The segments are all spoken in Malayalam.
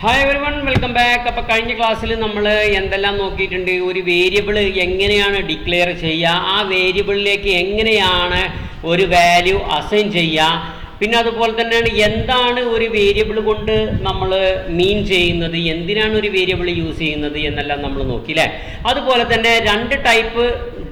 Hi everyone, welcome back. അപ്പോൾ കഴിഞ്ഞ ക്ലാസ്സിൽ നമ്മൾ എന്തെല്ലാം നോക്കിയിട്ടുണ്ട്? ഒരു വേരിയബിൾ എങ്ങനെയാണ് ഡിക്ലെയർ ചെയ്യുക, ആ വേരിയബിളിലേക്ക് എങ്ങനെയാണ് ഒരു വാല്യൂ അസൈൻ ചെയ്യുക, പിന്നെ അതുപോലെ തന്നെയാണ് എന്താണ് ഒരു വേരിയബിൾ കൊണ്ട് നമ്മൾ മീൻ ചെയ്യുന്നത്, എന്തിനാണ് ഒരു വേരിയബിൾ യൂസ് ചെയ്യുന്നത് എന്നെല്ലാം നമ്മൾ നോക്കി അല്ലേ. അതുപോലെ തന്നെ രണ്ട് ടൈപ്പ്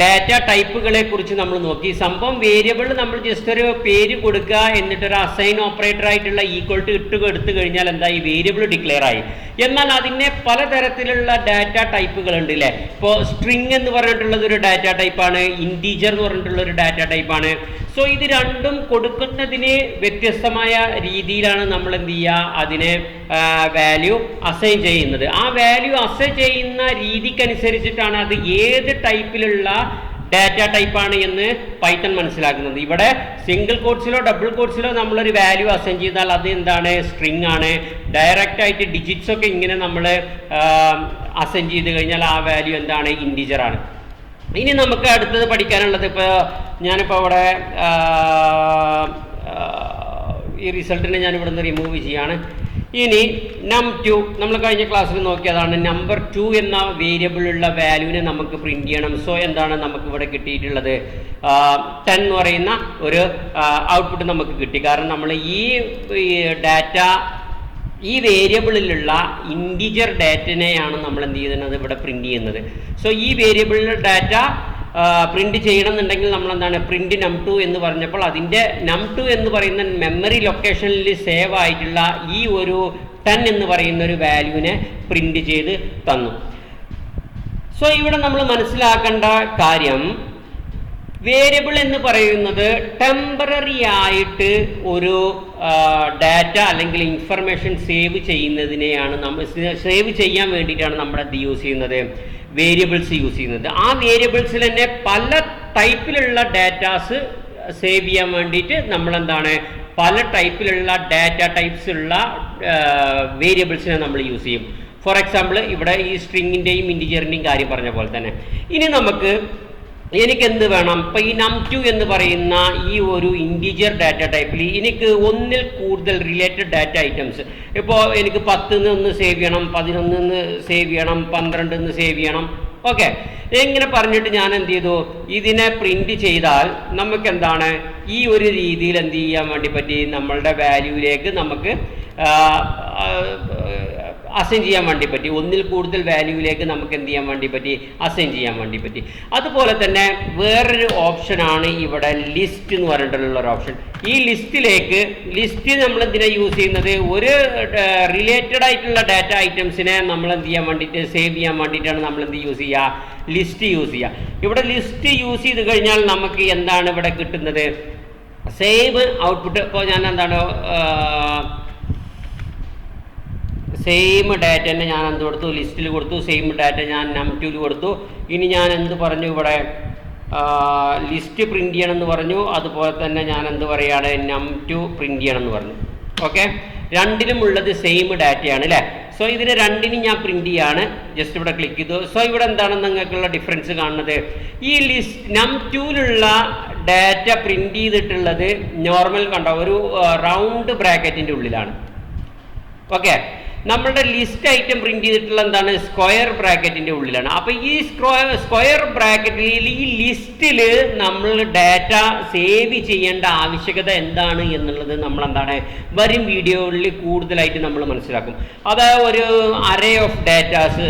ഡാറ്റ ടൈപ്പുകളെ കുറിച്ച് നമ്മൾ നോക്കി. സംഭവം വേരിയബിൾ നമ്മൾ ജസ്റ്റ് ഒരു പേര് കൊടുക്കുക, എന്നിട്ടൊരു അസൈൻ ഓപ്പറേറ്റർ ആയിട്ടുള്ള ഈക്വൽ ടു എടുത്തു കഴിഞ്ഞാൽ എന്താ, ഈ വേരിയബിൾ ഡിക്ലെയർ ആയി. എന്നാൽ അതിനെ പലതരത്തിലുള്ള ഡാറ്റ ടൈപ്പുകൾ ഉണ്ട് അല്ലേ. ഇപ്പോൾ സ്ട്രിങ് എന്ന് പറഞ്ഞിട്ടുള്ളത് ഒരു ഡാറ്റ ടൈപ്പാണ്, ഇൻറ്റീജർ എന്ന് പറഞ്ഞിട്ടുള്ള ഒരു ഡാറ്റ ടൈപ്പാണ്. സോ ഇത് രണ്ടും കൊടുക്കുന്നതിന് വ്യത്യസ്തമായ രീതിയിലാണ് നമ്മൾ എന്ത് ചെയ്യുക, അതിനെ വാല്യൂ അസൈൻ ചെയ്യുന്നത്. ആ വാല്യൂ അസൈൻ ചെയ്യുന്ന രീതിക്കനുസരിച്ചിട്ടാണ് അത് ഏത് ടൈപ്പിലുള്ള ഡാറ്റ ടൈപ്പാണ് എന്ന് പൈത്തൺ മനസ്സിലാക്കുന്നത്. ഇവിടെ സിംഗിൾ കോട്ട്സിലോ ഡബിൾ കോട്ട്സിലോ നമ്മളൊരു വാല്യൂ അസൈൻ ചെയ്താൽ അത് എന്താണ്, സ്ട്രിങ് ആണ്. ഡയറക്റ്റ് ആയിട്ട് ഡിജിറ്റ്സ് ഒക്കെ ഇങ്ങനെ നമ്മൾ അസൈൻ ചെയ്ത് കഴിഞ്ഞാൽ ആ വാല്യൂ എന്താണ്, ഇൻറ്റീജർ ആണ്. ഇനി നമുക്ക് അടുത്തത് പഠിക്കാനുള്ളത്, ഇപ്പോൾ ഞാനിപ്പോൾ അവിടെ ഈ റിസൾട്ടിനെ ഞാൻ ഇവിടെ നിന്ന് റിമൂവ് ചെയ്യാണ്. ഇനി num2 നമ്മൾ കഴിഞ്ഞ ക്ലാസ്സിൽ നോക്കിയതാണ്. നമ്പർ 2 എന്ന വേരിയബിളുള്ള വാല്യൂവിനെ നമുക്ക് പ്രിന്റ് ചെയ്യണം. സോ എന്താണ് നമുക്ക് ഇവിടെ കിട്ടിയിട്ടുള്ളത്, 10 എന്ന് പറയുന്ന ഒരു ഔട്ട്പുട്ട് നമുക്ക് കിട്ടി. കാരണം നമ്മൾ ഈ ഡാറ്റ, ഈ വേരിയബിളിലുള്ള ഇൻറ്റീജർ ഡാറ്റനെയാണ് നമ്മൾ എന്ത് ചെയ്യുന്നത്, ഇവിടെ പ്രിന്റ് ചെയ്യുന്നത്. സോ ഈ വേരിയബിളിലെ ഡാറ്റ പ്രിന്റ് ചെയ്യണമെന്നുണ്ടെങ്കിൽ നമ്മൾ എന്താണ്, പ്രിന്റ് num2 എന്ന് പറഞ്ഞപ്പോൾ അതിൻ്റെ num2 എന്ന് പറയുന്ന മെമ്മറി ലൊക്കേഷനിൽ സേവ് ആയിട്ടുള്ള ഈ ഒരു 10 എന്ന് പറയുന്ന ഒരു വാല്യൂവിനെ പ്രിന്റ് ചെയ്ത് തന്നു. സോ ഇവിടെ നമ്മൾ മനസ്സിലാക്കേണ്ട കാര്യം, വേരിയബിൾ എന്ന് പറയുന്നത് ടെമ്പററി ആയിട്ട് ഒരു ഡാറ്റ അല്ലെങ്കിൽ ഇൻഫർമേഷൻ സേവ് ചെയ്യുന്നതിനെയാണ്, നമ്മൾ സേവ് ചെയ്യാൻ വേണ്ടിയിട്ടാണ് നമ്മൾ അത് യൂസ് ചെയ്യുന്നത്, വേരിയബിൾസ് യൂസ് ചെയ്യുന്നത്. ആ വേരിയബിൾസിൽ തന്നെ പല ടൈപ്പിലുള്ള ഡാറ്റാസ് സേവ് ചെയ്യാൻ വേണ്ടിയിട്ട് നമ്മളെന്താണ്, പല ടൈപ്പിലുള്ള ഡാറ്റ ടൈപ്സ് ഉള്ള വേരിയബിൾസിനെ നമ്മൾ യൂസ് ചെയ്യും. ഫോർ എക്സാമ്പിൾ ഇവിടെ ഈ സ്ട്രിങ്ങിൻ്റെയും ഇൻറ്റിജറിൻ്റെയും കാര്യം പറഞ്ഞ പോലെ തന്നെ ഇനി നമുക്ക് എനിക്കെന്ത് വേണം, ഇപ്പം ഈ num2 എന്ന് പറയുന്ന ഈ ഒരു ഇൻറ്റീജർ ഡാറ്റ ടൈപ്പിൽ എനിക്ക് ഒന്നിൽ കൂടുതൽ റിലേറ്റഡ് ഡാറ്റ ഐറ്റംസ്, ഇപ്പോൾ എനിക്ക് 10 ഒന്ന് സേവ് ചെയ്യണം, 11 സേവ് ചെയ്യണം, 12 സേവ് ചെയ്യണം. ഓക്കെ, ഇങ്ങനെ പറഞ്ഞിട്ട് ഞാൻ എന്ത് ചെയ്തു, ഇതിനെ പ്രിന്റ് ചെയ്താൽ നമുക്ക് എന്താണ്, ഈ ഒരു രീതിയിൽ എന്ത് ചെയ്യാൻ വേണ്ടി പറ്റി, നമ്മളുടെ വാല്യൂവിലേക്ക് നമുക്ക് അസൈൻ ചെയ്യാൻ വേണ്ടി പറ്റി. ഒന്നിൽ കൂടുതൽ വാല്യൂവിലേക്ക് നമുക്ക് എന്ത് ചെയ്യാൻ വേണ്ടി പറ്റി, അസൈൻ ചെയ്യാൻ വേണ്ടി പറ്റി. അതുപോലെ തന്നെ വേറൊരു ഓപ്ഷനാണ് ഇവിടെ ലിസ്റ്റ് എന്ന് പറഞ്ഞിട്ടുള്ള ഒരു ഓപ്ഷൻ. ഈ ലിസ്റ്റ് നമ്മൾ എന്തിനാണ് യൂസ് ചെയ്യുന്നത്, ഒരു റിലേറ്റഡ് ആയിട്ടുള്ള ഡാറ്റ ഐറ്റംസിനെ നമ്മൾ എന്ത് ചെയ്യാൻ വേണ്ടിയിട്ട്, സേവ് ചെയ്യാൻ വേണ്ടിയിട്ടാണ് നമ്മൾ എന്ത് യൂസ് ചെയ്യുക, ലിസ്റ്റ് യൂസ് ചെയ്യുക. ഇവിടെ ലിസ്റ്റ് യൂസ് ചെയ്ത് കഴിഞ്ഞാൽ നമുക്ക് എന്താണ് ഇവിടെ കിട്ടുന്നത്, സേവ് ഔട്ട്പുട്ട്. ഇപ്പോൾ ഞാൻ എന്താണ്, സെയിം ഡാറ്റ തന്നെ ഞാൻ എന്ത് കൊടുത്തു, ലിസ്റ്റിൽ കൊടുത്തു. സെയിം ഡാറ്റ ഞാൻ num2 കൊടുത്തു. ഇനി ഞാൻ എന്ത് പറഞ്ഞു, ഇവിടെ ലിസ്റ്റ് പ്രിന്റ് ചെയ്യണം എന്ന് പറഞ്ഞു. അതുപോലെ തന്നെ ഞാൻ എന്ത് പറയുകയാണ്, num2 പ്രിന്റ് ചെയ്യണം എന്ന് പറഞ്ഞു. ഓക്കെ, രണ്ടിലും ഉള്ളത് സെയിം ഡാറ്റയാണ് അല്ലേ. സോ ഇതിന് രണ്ടിനും ഞാൻ പ്രിന്റ് ചെയ്യാണ്. ജസ്റ്റ് ഇവിടെ ക്ലിക്ക് ചെയ്തു. സോ ഇവിടെ എന്താണ് നിങ്ങൾക്കുള്ള ഡിഫറൻസ് കാണുന്നത്, ഈ num2ലുള്ള ഡാറ്റ പ്രിന്റ് ചെയ്തിട്ടുള്ളത് നോർമൽ കണ്ടോ, ഒരു റൗണ്ട് ബ്രാക്കറ്റിൻ്റെ ഉള്ളിലാണ്. ഓക്കെ, നമ്മളുടെ ലിസ്റ്റ് ഐറ്റം പ്രിന്റ് ചെയ്തിട്ടുള്ള എന്താണ്, സ്ക്വയർ ബ്രാക്കറ്റിന്റെ ഉള്ളിലാണ്. അപ്പൊ ഈ സ്ക്വയർ ബ്രാക്കറ്റിൽ ഈ ലിസ്റ്റിൽ നമ്മൾ ഡാറ്റ സേവ് ചെയ്യേണ്ട ആവശ്യകത എന്താണ് എന്നുള്ളത് നമ്മൾ എന്താണ്, വരും വീഡിയോകളിൽ കൂടുതലായിട്ട് നമ്മൾ മനസ്സിലാക്കും. അതായത് ഒരു അറേ ഓഫ് ഡാറ്റാസ്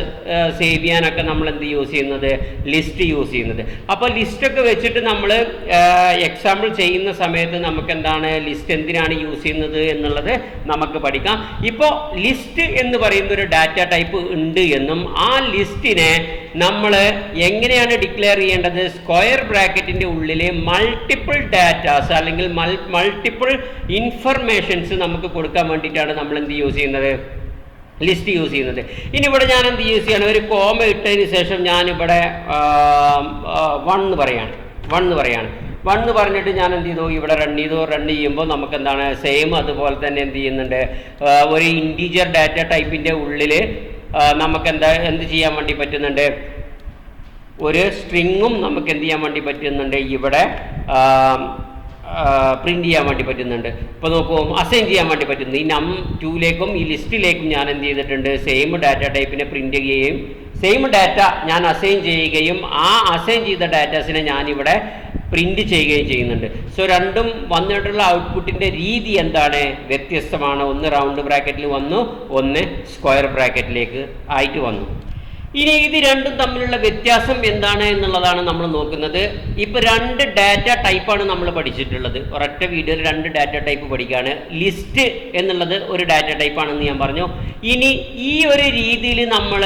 സേവ് ചെയ്യാനൊക്കെ നമ്മൾ എന്ത് യൂസ് ചെയ്യുന്നത്, ലിസ്റ്റ് യൂസ് ചെയ്യുന്നത്. അപ്പോൾ ലിസ്റ്റൊക്കെ വെച്ചിട്ട് നമ്മൾ എക്സാമ്പിൾ ചെയ്യുന്ന സമയത്ത് നമുക്ക് എന്താണ്, ലിസ്റ്റ് എന്തിനാണ് യൂസ് ചെയ്യുന്നത് എന്നുള്ളത് നമുക്ക് പഠിക്കാം. ഇപ്പോൾ ലിസ്റ്റ് എന്ന് പറയുന്ന ഒരു ഡാറ്റ ടൈപ്പ് ഉണ്ട് എന്നും ആ ലിസ്റ്റിനെ നമ്മൾ എങ്ങനെയാണ് ഡിക്ലെയർ ചെയ്യേണ്ടത്, സ്ക്വയർ ബ്രാക്കറ്റിന്റെ ഉള്ളിൽ മൾട്ടിപ്പിൾ ഡാറ്റാസ് അല്ലെങ്കിൽ മൾട്ടിപ്പിൾ ഇൻഫർമേഷൻസ് നമുക്ക് കൊടുക്കാൻ വേണ്ടിയിട്ടാണ് നമ്മൾ എന്ത് യൂസ് ചെയ്യുന്നത്, ലിസ്റ്റ് യൂസ് ചെയ്യുന്നത്. ഇനി ഇവിടെ ഞാൻ എന്ത് യൂസ് ചെയ്യണം, ഒരു കോമ ഇട്ടതിന് ശേഷം ഞാനിവിടെ 1 എന്ന് പറഞ്ഞിട്ട് ഞാൻ എന്ത് ചെയ്തു, ഇവിടെ റൺ ചെയ്യുമ്പോൾ നമുക്ക് എന്താണ്, സെയിം അതുപോലെ തന്നെ എന്ത് ചെയ്യുന്നുണ്ട്, ഒരു ഇൻറ്റീജർ ഡാറ്റ ടൈപ്പിൻ്റെ ഉള്ളിൽ നമുക്ക് എന്ത് ചെയ്യാൻ വേണ്ടി പറ്റുന്നുണ്ട്, ഒരു സ്ട്രിങ്ങും നമുക്ക് എന്ത് ചെയ്യാൻ വേണ്ടി പറ്റുന്നുണ്ട്, ഇവിടെ പ്രിന്റ് ചെയ്യാൻ വേണ്ടി പറ്റുന്നുണ്ട്. ഇപ്പോൾ നോക്കൂ, അസൈൻ ചെയ്യാൻ വേണ്ടി പറ്റുന്നു. ഈ num2ലേക്കും ഈ ലിസ്റ്റിലേക്കും ഞാൻ എന്ത് ചെയ്തിട്ടുണ്ട്, സെയിം ഡാറ്റ ടൈപ്പിനെ പ്രിന്റ് ചെയ്യുകയും സെയിം ഡാറ്റ ഞാൻ അസൈൻ ചെയ്യുകയും ആ അസൈൻ ചെയ്ത ഡാറ്റാസിനെ ഞാനിവിടെ പ്രിന്റ് ചെയ്യുകയും ചെയ്യുന്നുണ്ട്. സോ രണ്ടും വന്നിട്ടുള്ള ഔട്ട്പുട്ടിൻ്റെ രീതി എന്താണ്, വ്യത്യസ്തമാണ്. ഒന്ന് റൗണ്ട് ബ്രാക്കറ്റിൽ വന്നു, ഒന്ന് സ്ക്വയർ ബ്രാക്കറ്റിലേക്ക് ആയിട്ട് വന്നു. ഇനി ഇത് രണ്ടും തമ്മിലുള്ള വ്യത്യാസം എന്താണ് എന്നുള്ളതാണ് നമ്മൾ നോക്കുന്നത്. ഇപ്പോൾ രണ്ട് ഡാറ്റ ടൈപ്പാണ് നമ്മൾ പഠിച്ചിട്ടുള്ളത്. ഒരൊറ്റ വീഡിയോയിൽ രണ്ട് ഡാറ്റ ടൈപ്പ് പഠിക്കുകയാണ്. ലിസ്റ്റ് എന്നുള്ളത് ഒരു ഡാറ്റ ടൈപ്പാണെന്ന് ഞാൻ പറഞ്ഞു. ഇനി ഈ ഒരു രീതിയിൽ നമ്മൾ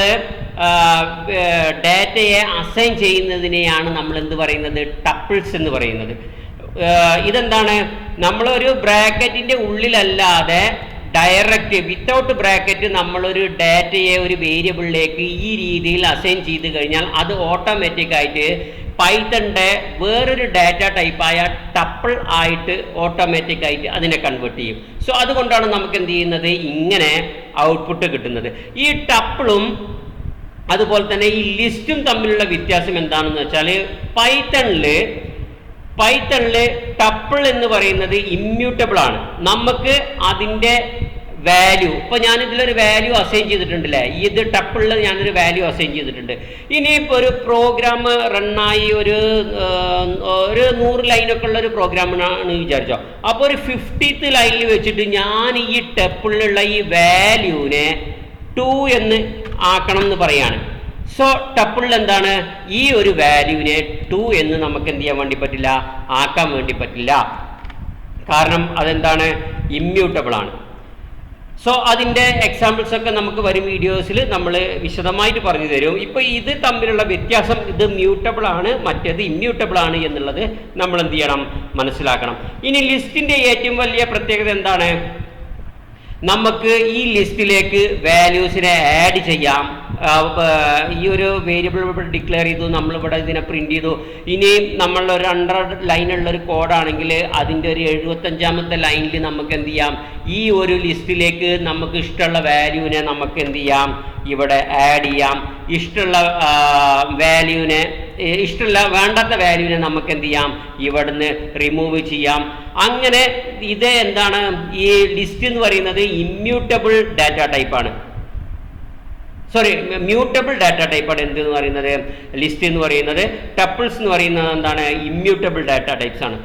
ഡാറ്റയെ അസൈൻ ചെയ്യുന്നതിനെയാണ് നമ്മൾ എന്ത് പറയുന്നത്, ടപ്പിൾസ് എന്ന് പറയുന്നത്. ഇതെന്താണ്, നമ്മളൊരു ബ്രാക്കറ്റിൻ്റെ ഉള്ളിലല്ലാതെ ഡയറക്റ്റ് വിത്തൗട്ട് ബ്രാക്കറ്റ് നമ്മളൊരു ഡാറ്റയെ ഒരു വേരിയബിളിലേക്ക് ഈ രീതിയിൽ അസൈൻ ചെയ്ത് കഴിഞ്ഞാൽ അത് ഓട്ടോമാറ്റിക്കായിട്ട് പൈത്തണിൻ്റെ വേറൊരു ഡാറ്റ ടൈപ്പായ ടപ്പിൾ ആയിട്ട് ഓട്ടോമാറ്റിക്കായിട്ട് അതിനെ കൺവേർട്ട് ചെയ്യും. സോ അതുകൊണ്ടാണ് നമുക്ക് എന്ത് ചെയ്യുന്നത്, ഇങ്ങനെ ഔട്ട്പുട്ട് കിട്ടുന്നത്. ഈ ടപ്പിളും അതുപോലെ തന്നെ ഈ ലിസ്റ്റും തമ്മിലുള്ള വ്യത്യാസം എന്താണെന്ന് വെച്ചാൽ, പൈത്തണിൽ ടപ്പിൾ എന്ന് പറയുന്നത് ഇമ്മ്യൂട്ടബിൾ ആണ്. നമുക്ക് അതിൻ്റെ വാല്യൂ, ഇപ്പോൾ ഞാനിതിലൊരു വാല്യൂ അസൈൻ ചെയ്തിട്ടുണ്ടല്ലേ, ഇത് ടപ്പിളിൽ ഞാനൊരു വാല്യൂ അസൈൻ ചെയ്തിട്ടുണ്ട്. ഇനിയിപ്പോൾ ഒരു പ്രോഗ്രാം റണ്ണായി ഒരു 100 ലൈനൊക്കെ ഉള്ള ഒരു പ്രോഗ്രാമാണ് വിചാരിച്ചോ. അപ്പോൾ ഒരു 50th ലൈനിൽ വെച്ചിട്ട് ഞാൻ ഈ ടപ്പിളിലുള്ള ഈ വാല്യൂവിനെ 2 എന്ന് ആക്കണം എന്ന് പറയാണ്. സോ ടപ്പിളിൽ എന്താണ്, ഈ ഒരു വാല്യൂവിനെ 2 എന്ന് നമുക്ക് എന്ത് ചെയ്യാൻ വേണ്ടി പറ്റില്ല, ആക്കാൻ വേണ്ടി പറ്റില്ല. കാരണം അതെന്താണ്, ഇമ്മ്യൂട്ടബിൾ ആണ്. സോ അതിൻ്റെ എക്സാമ്പിൾസ് ഒക്കെ നമുക്ക് വരും വീഡിയോസിൽ നമ്മൾ വിശദമായിട്ട് പറഞ്ഞു തരും. ഇപ്പോൾ ഇത് തമ്മിലുള്ള വ്യത്യാസം, ഇത് മ്യൂട്ടബിൾ ആണ്, മറ്റേത് ഇമ്മ്യൂട്ടബിൾ ആണ് എന്നുള്ളത് നമ്മൾ എന്ത് ചെയ്യണം, മനസ്സിലാക്കണം. ഇനി ലിസ്റ്റിൻ്റെ ഏറ്റവും വലിയ പ്രത്യേകത എന്താണ്, നമുക്ക് ഈ ലിസ്റ്റിലേക്ക് വാല്യൂസിനെ ആഡ് ചെയ്യാം. ഈ ഒരു വേരിയബിൾ ഇവിടെ ഡിക്ലെയർ ചെയ്തു, നമ്മളിവിടെ ഇതിനെ പ്രിന്റ് ചെയ്തു. ഇനി നമ്മൾ ഒരു 100 ലൈനുള്ളൊരു കോഡാണെങ്കിൽ അതിൻ്റെ ഒരു 75ാമത്തെ ലൈനിൽ നമുക്ക് എന്ത് ചെയ്യാം, ഈ ഒരു ലിസ്റ്റിലേക്ക് നമുക്ക് ഇഷ്ടമുള്ള വാല്യൂവിനെ നമുക്ക് എന്ത് ചെയ്യാം, ഇവിടെ ആഡ് ചെയ്യാം. വേണ്ടാത്ത വാല്യൂവിനെ നമുക്ക് എന്ത് ചെയ്യാം, ഇവിടുന്ന് റിമൂവ് ചെയ്യാം. അങ്ങനെ ഇത് എന്താണ്, ഈ ലിസ്റ്റ് എന്ന് പറയുന്നത് ഇമ്മ്യൂട്ടബിൾ ഡാറ്റ ടൈപ്പാണ്. മ്യൂട്ടബിൾ ഡാറ്റ ടൈപ്പാണ് എന്തെന്ന് പറയുന്നത്, ലിസ്റ്റ് എന്ന് പറയുന്നത്. ടപ്പിൾസ് എന്ന് പറയുന്നത് എന്താണ്, ഇമ്മ്യൂട്ടബിൾ ഡാറ്റ ടൈപ്സ് ആണ്.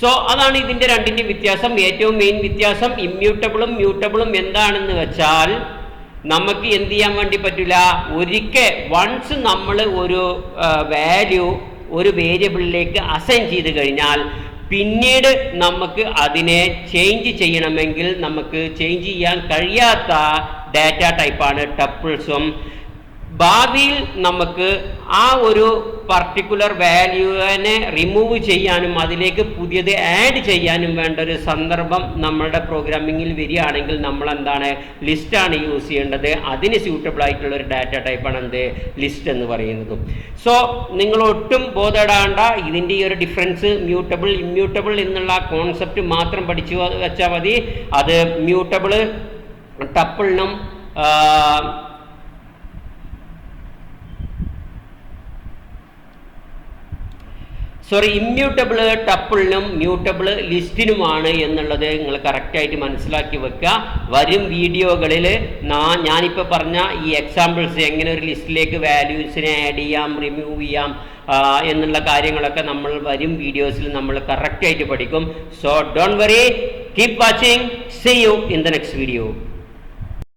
സോ അതാണ് ഇതിൻ്റെ രണ്ടിൻ്റെ വ്യത്യാസം. ഏറ്റവും മെയിൻ വ്യത്യാസം ഇമ്മ്യൂട്ടബിളും മ്യൂട്ടബിളും എന്താണെന്ന് വെച്ചാൽ, നമുക്ക് എന്ത് ചെയ്യാൻ വേണ്ടി പറ്റില്ല, വൺസ് നമ്മൾ ഒരു വാല്യൂ ഒരു വേരിയബിളിലേക്ക് അസൈൻ ചെയ്ത് കഴിഞ്ഞാൽ പിന്നീട് നമുക്ക് അതിനെ ചേഞ്ച് ചെയ്യണമെങ്കിൽ നമുക്ക് ചേഞ്ച് ചെയ്യാൻ കഴിയാത്ത ഡാറ്റ ടൈപ്പാണ് ടപ്പിൾസും. ഭാവിയിൽ നമുക്ക് ആ ഒരു പർട്ടിക്കുലർ വാല്യൂവിനെ റിമൂവ് ചെയ്യാനും അതിലേക്ക് പുതിയത് ആഡ് ചെയ്യാനും വേണ്ട ഒരു സന്ദർഭം നമ്മളുടെ പ്രോഗ്രാമിങ്ങിൽ വരികയാണെങ്കിൽ നമ്മൾ എന്താണ്, ലിസ്റ്റാണ് യൂസ് ചെയ്യേണ്ടത്. അതിന് സ്യൂട്ടബിൾ ആയിട്ടുള്ള ഒരു ഡാറ്റ ടൈപ്പാണ് എന്ത്, ലിസ്റ്റ് എന്ന് പറയുന്നതും. സോ നിങ്ങൾ ഒട്ടും ബോധപ്പെടേണ്ട, ഇതിൻ്റെ ഈ ഒരു ഡിഫറൻസ് മ്യൂട്ടബിൾ ഇമ്മ്യൂട്ടബിൾ എന്നുള്ള കോൺസെപ്റ്റ് മാത്രം പഠിച്ചു വെച്ചാൽ മതി. അത് മ്യൂട്ടബിൾ ടപ്പിളിനും ഇമ്മ്യൂട്ടബിൾ ടപ്പിളിനും മ്യൂട്ടബിൾ ലിസ്റ്റിനുമാണ് എന്നുള്ളത് നിങ്ങൾ കറക്റ്റായിട്ട് മനസ്സിലാക്കി വെക്കുക. വരും വീഡിയോകളിൽ ഞാനിപ്പോൾ പറഞ്ഞ ഈ എക്സാമ്പിൾസ്, എങ്ങനെ ഒരു ലിസ്റ്റിലേക്ക് വാല്യൂസിനെ ആഡ് ചെയ്യാം, റിമൂവ് ചെയ്യാം എന്നുള്ള കാര്യങ്ങളൊക്കെ നമ്മൾ വരും വീഡിയോസിൽ നമ്മൾ കറക്റ്റായിട്ട് പഠിക്കും. So don't worry, keep watching, see you in the next video.